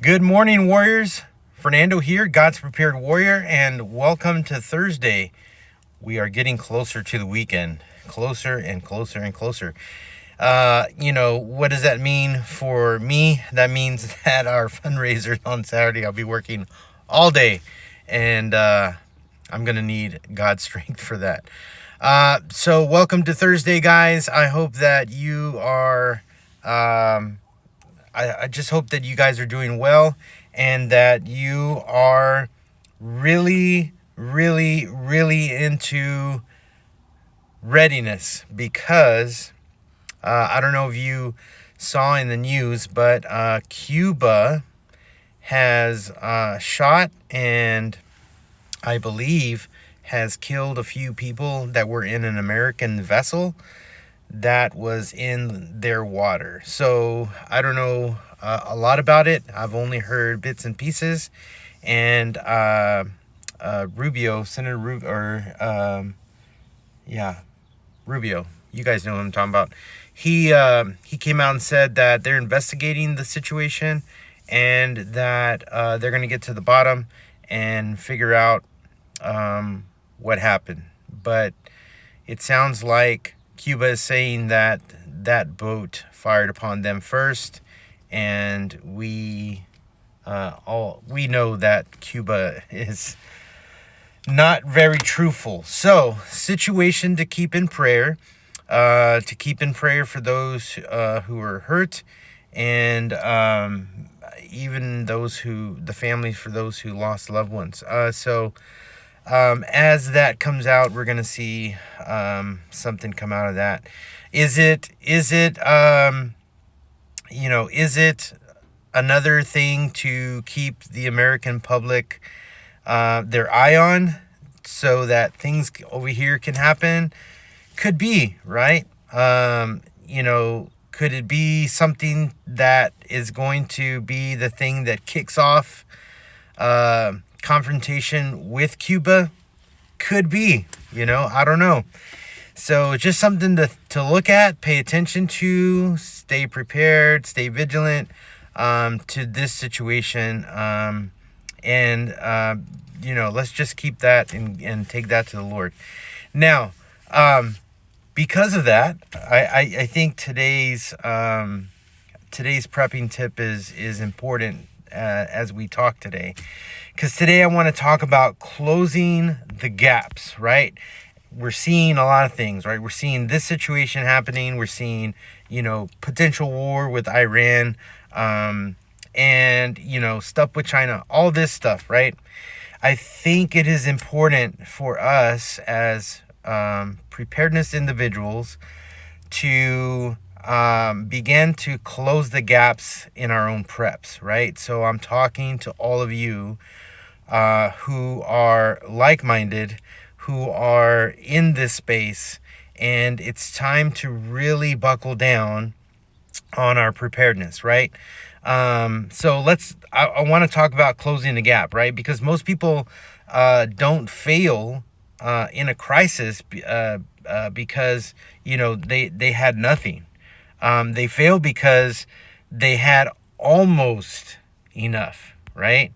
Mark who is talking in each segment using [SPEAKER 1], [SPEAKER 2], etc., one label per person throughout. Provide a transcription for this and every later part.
[SPEAKER 1] Good morning, warriors. Fernando here, God's Prepared Warrior, and welcome to Thursday. We are getting closer to the weekend. Closer and closer and closer. What does that mean for me? That means that our fundraiser on Saturday, I'll be working all day, and I'm going to need God's strength for that. So welcome to Thursday, guys. I hope that you are... I just hope that you guys are doing well and that you are really, really, really into readiness, because I don't know if you saw in the news, but Cuba has shot and I believe has killed a few people that were in an American vessel that was in their water. So I don't know a lot about it. I've only heard bits and pieces. And Rubio, Senator Rubio, you guys know what I'm talking about. He came out and said that they're investigating the situation and that they're going to get to the bottom and figure out what happened. But it sounds like Cuba is saying that that boat fired upon them first, and we know that Cuba is not very truthful. So, situation to keep in prayer, for those who are hurt, and even the families for those who lost loved ones. As that comes out, we're going to see something come out of that. Is it another thing to keep the American public their eye on so that things over here can happen? Could be, right? Could it be something that is going to be the thing that kicks off confrontation with Cuba? Could be, I don't know. So just something to look at, pay attention to, stay prepared, stay vigilant to this situation. Let's just keep that and take that to the Lord. Now, because of that, I think today's prepping tip is important as we talk today. Because today I want to talk about closing the gaps, right? We're seeing a lot of things, right? We're seeing this situation happening. We're seeing, potential war with Iran, and, stuff with China, all this stuff, right? I think it is important for us as preparedness individuals to begin to close the gaps in our own preps, right? So I'm talking to all of you who are like-minded, who are in this space, and it's time to really buckle down on our preparedness, right? So I want to talk about closing the gap, right? Because most people don't fail in a crisis because, they had nothing. They fail because they had almost enough, right?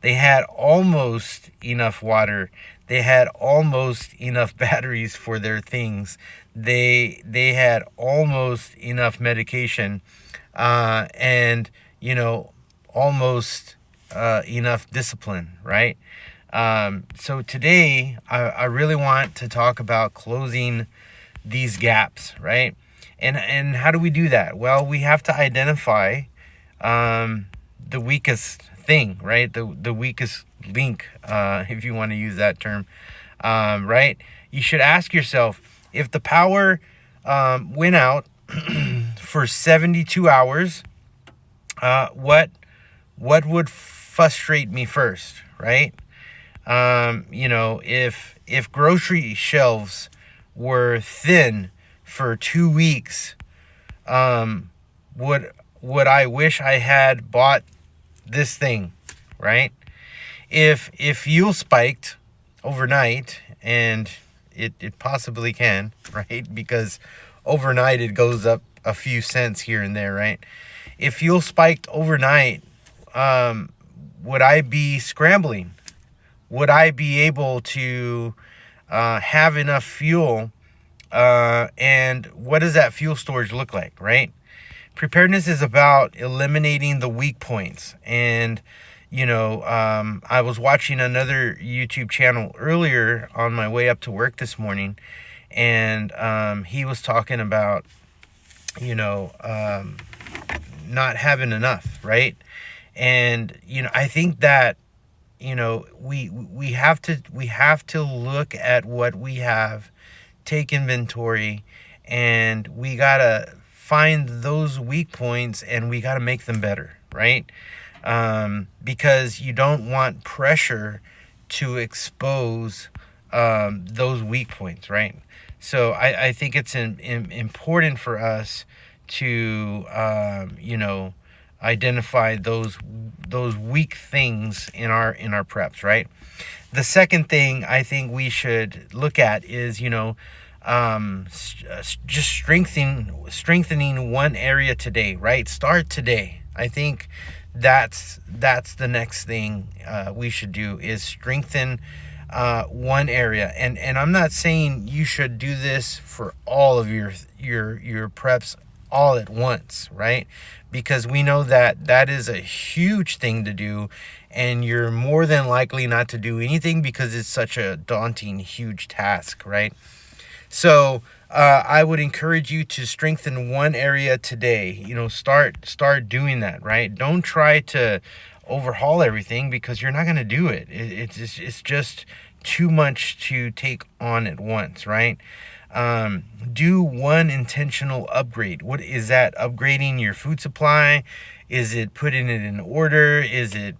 [SPEAKER 1] They had almost enough water. They had almost enough batteries for their things. They had almost enough medication, and almost enough discipline, right? So today I really want to talk about closing these gaps, right? And how do we do that? Well, we have to identify the weakest thing, right? The weakest link, if you want to use that term, right? You should ask yourself, if the power went out for 72 hours, what would frustrate me first, right? If grocery shelves were thin for 2 weeks, would I wish I had bought this thing, right? If fuel spiked overnight, and it possibly can, right? Because overnight it goes up a few cents here and there, right? If fuel spiked overnight, would I be scrambling? Would I be able to have enough fuel? And what does that fuel storage look like, right? Preparedness is about eliminating the weak points. And, I was watching another YouTube channel earlier on my way up to work this morning, and he was talking about, not having enough, right? And, I think that, we have to look at what we have, take inventory, and we gotta find those weak points and we gotta make them better, right? Because you don't want pressure to expose those weak points, right? So I think it's important for us to identify those weak things in our preps, right? The second thing I think we should look at is just strengthening one area today, right? Start today. I think that's the next thing we should do, is strengthen one area. And I'm not saying you should do this for all of your preps all at once, right? Because we know that is a huge thing to do, and you're more than likely not to do anything because it's such a daunting, huge task, right? So I would encourage you to strengthen one area today. Start doing that, right? Don't try to overhaul everything, because you're not going to do it. It's just too much to take on at once, right? Do one intentional upgrade. What is that? Upgrading your food supply? Is it putting it in order? Is it,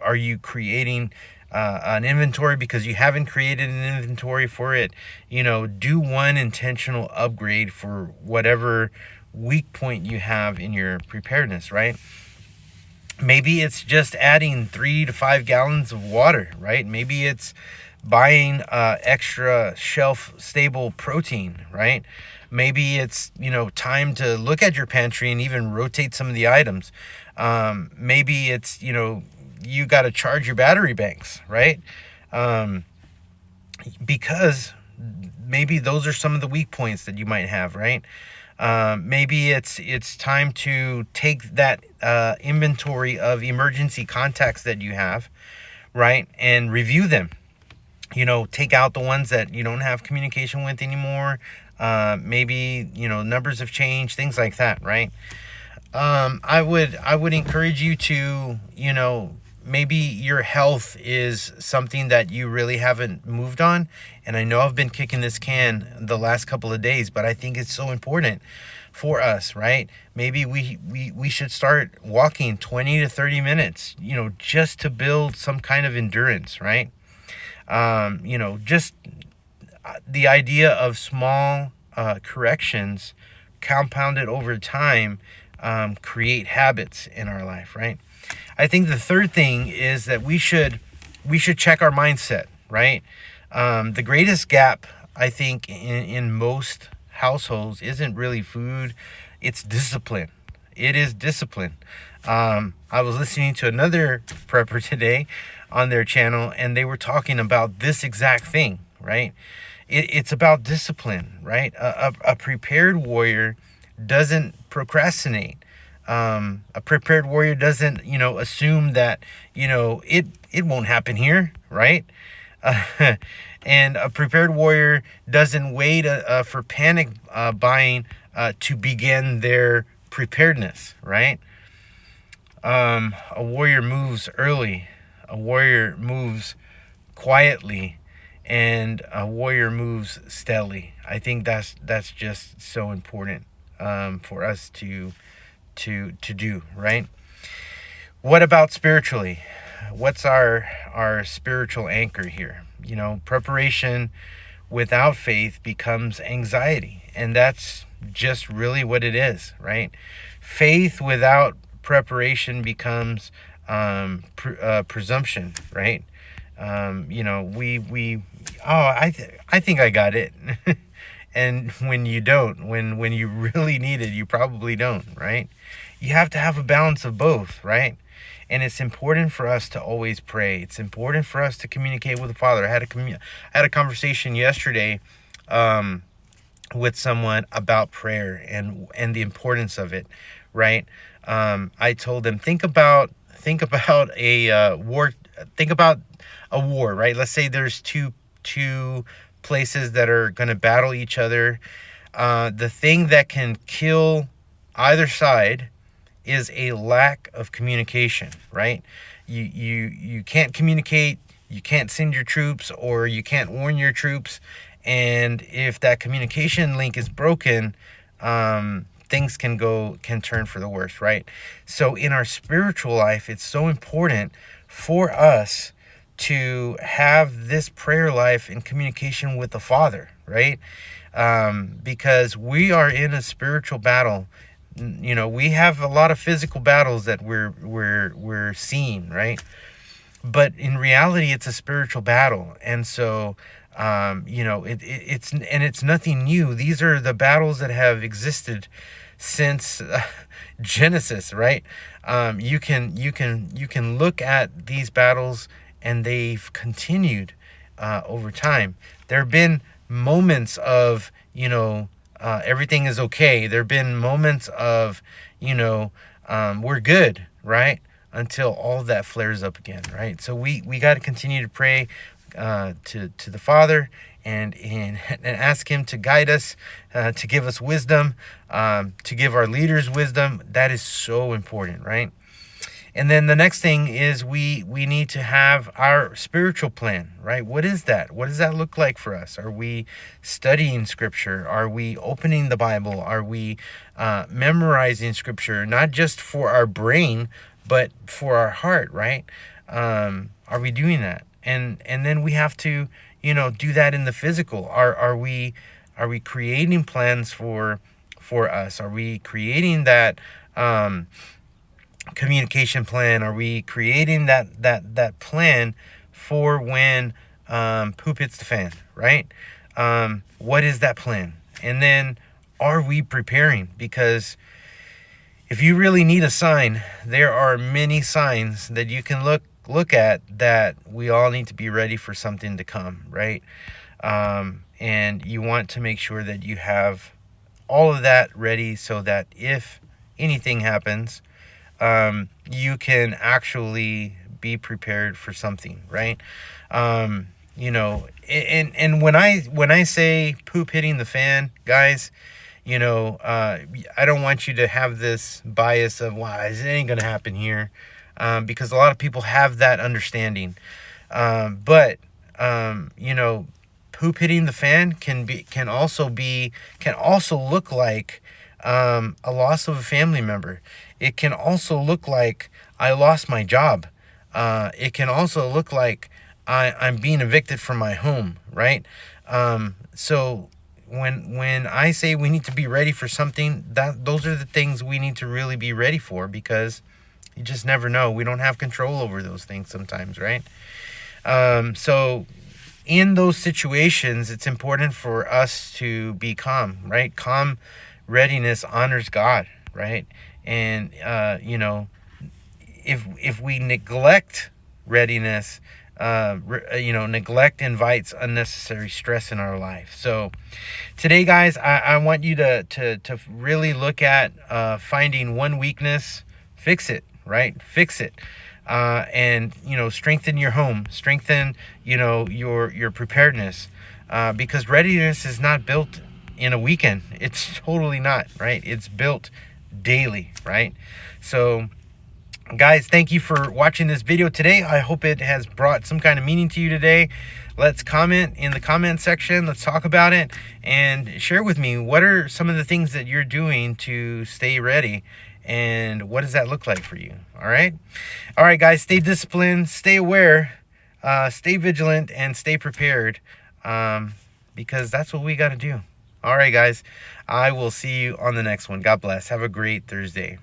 [SPEAKER 1] are you creating an inventory because you haven't created an inventory for it? Do one intentional upgrade for whatever weak point you have in your preparedness, right? Maybe it's just adding 3 to 5 gallons of water, right? Maybe it's buying extra shelf stable protein, right? Maybe it's time to look at your pantry and even rotate some of the items. Maybe it's you got to charge your battery banks, right? Because maybe those are some of the weak points that you might have, right? Maybe it's time to take that inventory of emergency contacts that you have, right, and review them. Take out the ones that you don't have communication with anymore. Maybe numbers have changed, things like that, right? I would encourage you to maybe your health is something that you really haven't moved on. And I know I've been kicking this can the last couple of days, but I think it's so important for us, right? Maybe we should start walking 20 to 30 minutes, just to build some kind of endurance, right? Just the idea of small corrections compounded over time create habits in our life, right? I think the third thing is that we should check our mindset, right? The greatest gap, I think, in most households isn't really food, it's discipline. It is discipline. I was listening to another prepper today on their channel, and they were talking about this exact thing, right? It's about discipline, right? A prepared warrior doesn't procrastinate. A prepared warrior doesn't, assume that, it won't happen here, right? And a prepared warrior doesn't wait for panic buying to begin their preparedness, right? A warrior moves early. A warrior moves quietly, and a warrior moves steadily. I think that's just so important for us to do, right? What about spiritually? What's our spiritual anchor here? Preparation without faith becomes anxiety, and that's just really what it is, right? Faith without preparation becomes presumption, right? I think I got it. And when you don't, when you really need it, you probably don't, right? you have to have a balance of both, right? And it's important for us to always pray. It's important for us to communicate with the Father. I had a conversation yesterday with someone about prayer and the importance of it, right? I told them, think about a war. Think about a war, right? Let's say there's two places that are going to battle each other. The thing that can kill either side is a lack of communication, right? You can't communicate, you can't send your troops, or you can't warn your troops, and if that communication link is broken, things can turn for the worse, right? So in our spiritual life, it's so important for us to have this prayer life in communication with the Father, right? Because we are in a spiritual battle. You know, we have a lot of physical battles that we're seeing, right? But in reality, it's a spiritual battle. And so you know, it's nothing new. These are the battles that have existed since Genesis, right? You can look at these battles, and they've continued over time. There have been moments of, you know, everything is okay. There have been moments of, you know, we're good, right? Until all of that flares up again, right? So we got to continue to pray to the Father and ask Him to guide us, to give us wisdom, to give our leaders wisdom. That is so important, right? And then the next thing is we need to have our spiritual plan, right? What is that? What does that look like for us? Are we studying Scripture? Are we opening the Bible? Are we memorizing Scripture, not just for our brain, but for our heart, right? Are we doing that? And then we have to, you know, do that in the physical. Are we creating plans for us? Are we creating that communication plan? Are we creating that plan for when poop hits the fan, right? What is that plan? And then are we preparing? Because if you really need a sign, there are many signs that you can look at that we all need to be ready for something to come, right? And you want to make sure that you have all of that ready so that if anything happens, you can actually be prepared for something, right? You know, and when I say poop hitting the fan, guys, you know, I don't want you to have this bias of, wow, it ain't gonna happen here, because a lot of people have that understanding. But you know, poop hitting the fan can also look like a loss of a family member. It can also look like I lost my job. It can also look like I'm being evicted from my home, right? So when I say we need to be ready for something, those are the things we need to really be ready for, because you just never know. We don't have control over those things sometimes, right? So in those situations, it's important for us to be calm, right? Calm readiness honors God, right? And you know, if we neglect readiness, you know, neglect invites unnecessary stress in our life. So today, guys, I want you to really look at finding one weakness, fix it, right? Fix it. And, you know, strengthen your home, strengthen, you know, your preparedness, because readiness is not built in a weekend. It's totally not, right? It's built daily, right? So guys, thank you for watching this video today. I hope it has brought some kind of meaning to you today. Let's comment in the comment section. Let's talk about it and share with me, what are some of the things that you're doing to stay ready, and what does that look like for you? All right, guys, stay disciplined, stay aware, stay vigilant, and stay prepared, because that's what we got to do. All right, guys, I will see you on the next one. God bless. Have a great Thursday.